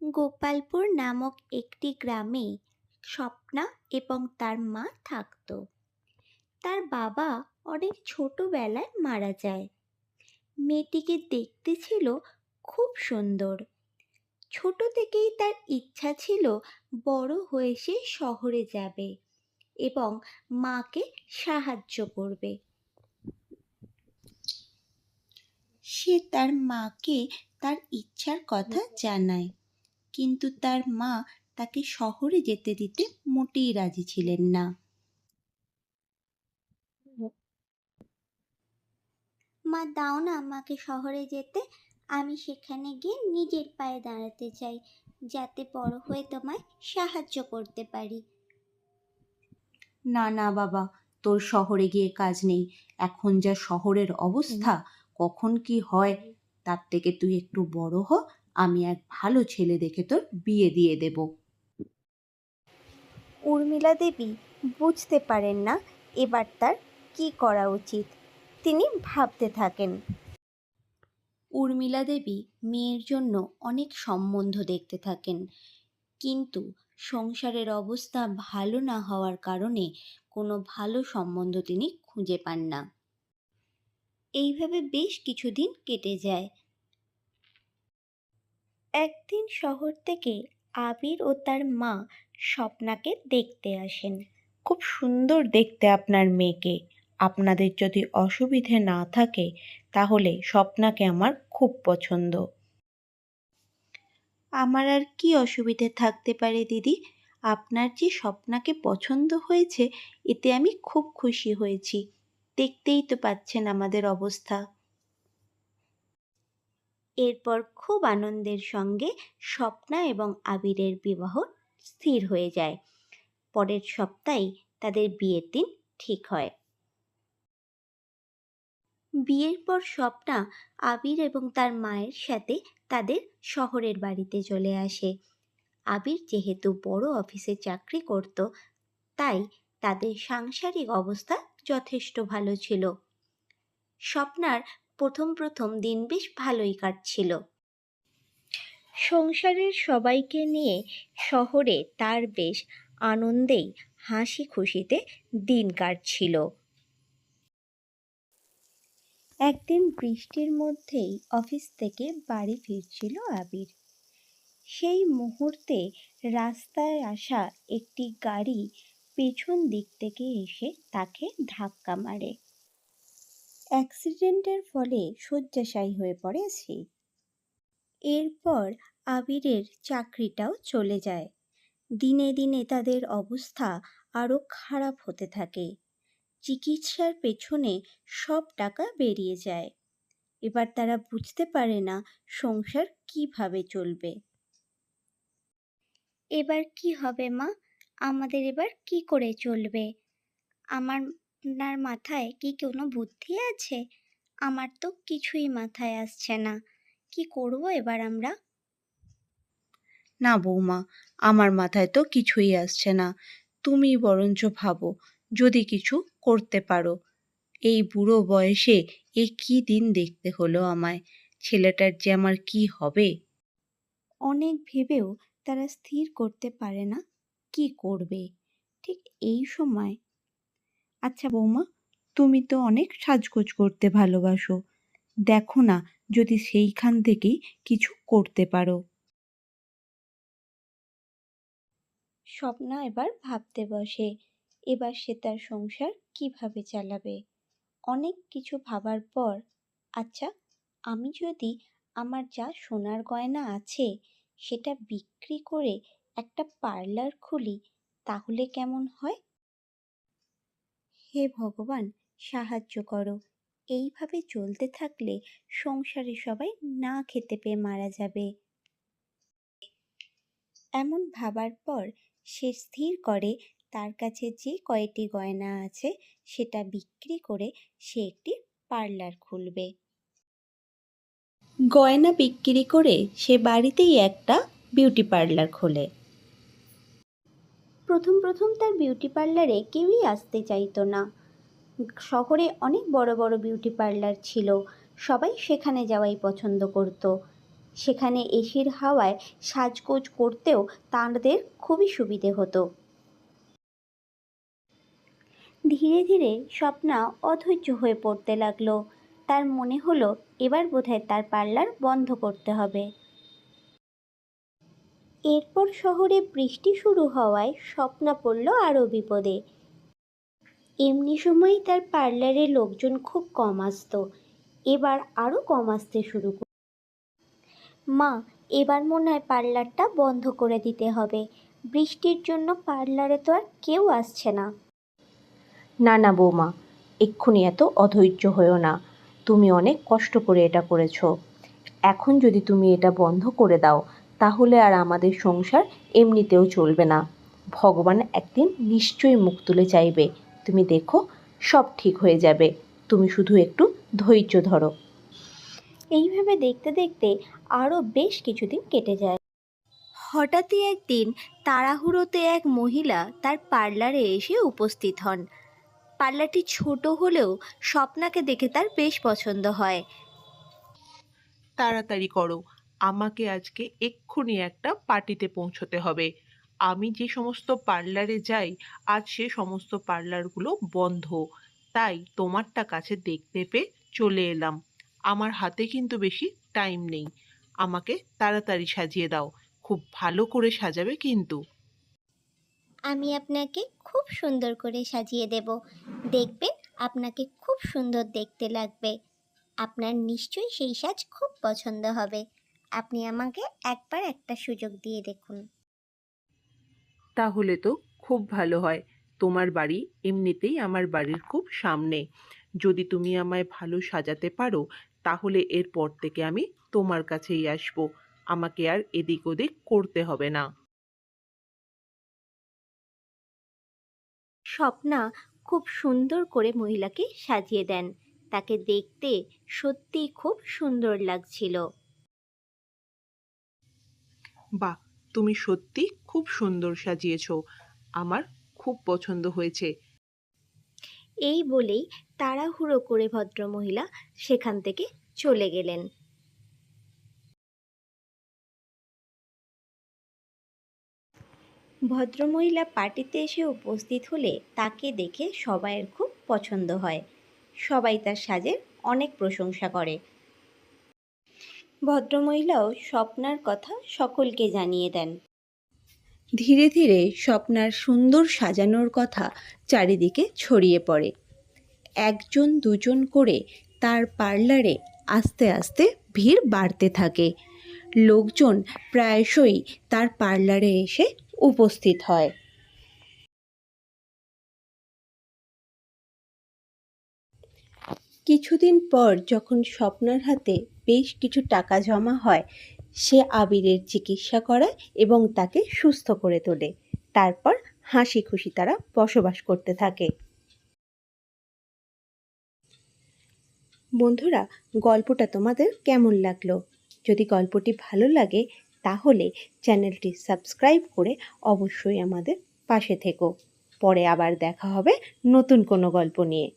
গোপালপুর নামক একটি গ্রামে স্বপ্না এবং তার মা থাকত। তার বাবা অনেক ছোটবেলায় মারা যায়। মেয়েটিকে দেখতে ছিল খুব সুন্দর। ছোট থেকেই তার ইচ্ছা ছিল বড় হয়ে সে শহরে যাবে এবং মাকে সাহায্য করবে। সে তার মাকে তার ইচ্ছার কথা জানায়, কিন্তু তার মা তাকে শহরে যেতে দিতে মোটেই রাজি ছিলেন না। মা, দাও না আমাকে শহরে যেতে, আমি সেখানে গিয়ে নিজের পায়ে দাঁড়াতে চাই, যাতে বড় হয়ে তোমায় সাহায্য করতে পারি। না না বাবা, তোর শহরে গিয়ে কাজ নেই। এখন যা শহরের অবস্থা, কখন কি হয়, তার থেকে তুই একটু বড় হ, আমি এক ভালো ছেলে দেখে তোর বিয়ে দিয়ে দেব। উর্মিলা দেবী বুঝতে পারেন না এবার তার কি করা উচিত। তিনি ভাবতে থাকেন। উর্মিলা দেবী মেয়ের জন্য অনেক সম্বন্ধ দেখতে থাকেন, কিন্তু সংসারের অবস্থা ভালো না হওয়ার কারণে কোনো ভালো সম্বন্ধ তিনি খুঁজে পান না। এইভাবে বেশ কিছুদিন কেটে যায়। একদিন শহর থেকে আবির ও তার মা স্বপ্নাকে দেখতে আসেন। খুব সুন্দর দেখতে আপনার মেয়েকে। আপনাদের যদি অসুবিধে না থাকে তাহলে স্বপ্নাকে আমার খুব পছন্দ। আমার আর কি অসুবিধে থাকতে পারে দিদি? আপনার যে স্বপ্নাকে পছন্দ হয়েছে, এতে আমি খুব খুশি হয়েছি। দেখতেই তো পাচ্ছেন আমাদের অবস্থা। এরপর খুব আনন্দের সঙ্গে স্বপ্না এবং আবিরের বিবাহ স্থির হয়ে যায়। পরের সপ্তাহেই তাদের বিয়ের দিন ঠিক হয়। বিয়ের পর স্বপ্না আবির এবং তার মায়ের সাথে তাদের শহরের বাড়িতে চলে আসে। আবির যেহেতু বড় অফিসে চাকরি করত, তাই তাদের সাংসারিক অবস্থা যথেষ্ট ভালো ছিল। স্বপ্নার প্রথম দিন বেশ ভালোই কাটছিল। সংসারের সবাইকে নিয়ে শহরে তার বেশ আনন্দেই হাসি খুশিতে দিন কাটছিল। একদিন বৃষ্টির মধ্যেই অফিস থেকে বাড়ি ফিরছিল আবির। সেই মুহূর্তে রাস্তায় আসা একটি গাড়ি পেছন দিক থেকে এসে তাকে ধাক্কা মারে। অ্যাক্সিডেন্টের ফলে শয্যাশায়ী হয়ে পড়ে সে। এরপর আবিরের চাকরিটাও চলে যায়। দিনে দিনে তাদের অবস্থা আরও খারাপ হতে থাকে। চিকিৎসার পেছনে সব টাকা বেরিয়ে যায়। এবার তারা বুঝতে পারে না সংসার কিভাবে চলবে। এবার কি হবে মা? আমাদের এবার কি করে চলবে? আপনার মাথায় কি কোনো বুদ্ধি আছে? আমার তো কিছুই মাথায় আসছে না। কি করব এবার আমরা? না বৌমা, আমার মাথায় তো কিছুই আসছে না। তুমি বরঞ্চ ভাবো, যদি কিছু করতে পারো। এই বুড়ো বয়সে এ কি দিন দেখতে হলো আমায়। ছেলেটার যে আমার কি হবে। অনেক ভেবেও তারা স্থির করতে পারে না কি করবে। ঠিক এই সময়, আচ্ছা বৌমা, তুমি তো অনেক সাজগোজ করতে ভালোবাসো। দেখো না, যদি সেইখান থেকেই কিছু করতে পারো। স্বপ্না এবার ভাবতে বসে, এবার সে তার সংসার কিভাবে চালাবে। অনেক কিছু ভাবার পর, আচ্ছা, আমি যদি আমার যা সোনার গয়না আছে সেটা বিক্রি করে একটা পার্লার খুলি, তাহলে কেমন হয়? হে ভগবান, সাহায্য করো। এইভাবে চলতে থাকলে সংসারে সবাই না খেতে পেয়ে মারা যাবে। এমন ভাবার পর সে স্থির করে তার কাছে যে কয়টি গয়না আছে সেটা বিক্রি করে সে একটি পার্লার খুলবে। গয়না বিক্রি করে সে বাড়িতেই একটা বিউটি পার্লার খোলে। প্রথম তার বিউটি পার্লারে কেউই আসতে চাইতো না। শহরে অনেক বড় বড় বিউটি পার্লার ছিল, সবাই সেখানে যাওয়াই পছন্দ করত। সেখানে এসির হাওয়ায় সাজগোজ করতেও তাঁদের খুবই সুবিধে হতো। ধীরে ধীরে স্বপ্না অধৈর্য হয়ে পড়তে লাগলো। তার মনে হলো এবার বোধহয় তার পার্লার বন্ধ করতে হবে। এরপর শহরে বৃষ্টি শুরু হওয়ায় স্বপ্না পড়ল আরও বিপদে। এমনি সময়ই তার পার্লারে লোকজন খুব কম আসতো, এবার আরও কম আসতে শুরু করল। মা, এবার মনে হয় পার্লারটা বন্ধ করে দিতে হবে। বৃষ্টির জন্য পার্লারে তো আর কেউ আসছে না। না না বৌমা, এক্ষুনি এত অধৈর্য হয়েও না। তুমি অনেক কষ্ট করে এটা করেছো। এখন যদি তুমি এটা বন্ধ করে দাও তাহলে আর আমাদের সংসার এমনিতেও চলবে না। ভগবান একদিন নিশ্চয়ই মুখ তুলে চাইবে। তুমি দেখো, সব ঠিক হয়ে যাবে। তুমি শুধু একটু ধৈর্য ধরো। এইভাবে দেখতে দেখতে আরও বেশ কিছুদিন কেটে যায়। হঠাৎই একদিন তাড়াহুড়োতে এক মহিলা তার পার্লারে এসে উপস্থিত হন। পার্লারটি ছোট হলেও স্বপ্নাকে দেখে তার বেশ পছন্দ হয়। তাড়াতাড়ি করো, আমাকে আজকে এক্ষুনি একটা পার্টিতে পৌঁছতে হবে। আমি যে সমস্ত পার্লারে যাই আজ সে সমস্ত পার্লারগুলো বন্ধ, তাই তোমারটা কাছে দেখতে পেয়ে চলে এলাম। আমার হাতে কিন্তু বেশি টাইম নেই, আমাকে তাড়াতাড়ি সাজিয়ে দাও। খুব ভালো করে সাজাবে কিন্তু। আমি আপনাকে খুব সুন্দর করে সাজিয়ে দেব, দেখবেন আপনাকে খুব সুন্দর দেখতে লাগবে। আপনার নিশ্চয়ই সেই সাজ খুব পছন্দ হবে। আপনি আমাকে একবার একটা সুযোগ দিয়ে দেখুন। তাহলে তো খুব ভালো হয়। তোমার বাড়ি এমনিতেই আমার বাড়ির খুব সামনে। যদি তুমি আমায় ভালো সাজাতে পারো তাহলে এরপর থেকে আমি তোমার কাছেই আসব। আমাকে আর এদিক ওদিক করতে হবে না। স্বপ্না খুব সুন্দর করে মহিলাকে সাজিয়ে দেন। তাকে দেখতে সত্যিই খুব সুন্দর লাগছিল। বাহ, তুমি সত্যি খুব সুন্দর সাজিয়েছো। আমার খুব পছন্দ হয়েছে। এই বলেই তাড়াহুড়ো করে ভদ্রমহিলা সেখান থেকে চলে গেলেন। ভদ্রমহিলা পার্টিতে এসে উপস্থিত হলে তাকে দেখে সবাইয়ের খুব পছন্দ হয়। সবাই তার সাজের অনেক প্রশংসা করে। ভদ্রমহিলাও স্বপ্নার কথা সকলকে জানিয়ে দেন। ধীরে ধীরে স্বপ্নার সুন্দর সাজানোর কথা চারিদিকে ছড়িয়ে পড়ে। একজন দুজন করে তার পার্লারে আস্তে আস্তে ভিড় বাড়তে থাকে। লোকজন প্রায়শই তার পার্লারে এসে উপস্থিত হয়। কিছুদিন পর যখন স্বপ্নার হাতে বেশ কিছু টাকা জমা হয়, সে আবিরের চিকিৎসা করায় এবং তাকে সুস্থ করে তোলে। তারপর হাসি খুশি তারা বসবাস করতে থাকে। বন্ধুরা, গল্পটা তোমাদের কেমন লাগলো? যদি গল্পটি ভালো লাগে তাহলে চ্যানেলটি সাবস্ক্রাইব করে অবশ্যই আমাদের পাশে থেকো। পরে আবার দেখা হবে নতুন কোনো গল্প নিয়ে।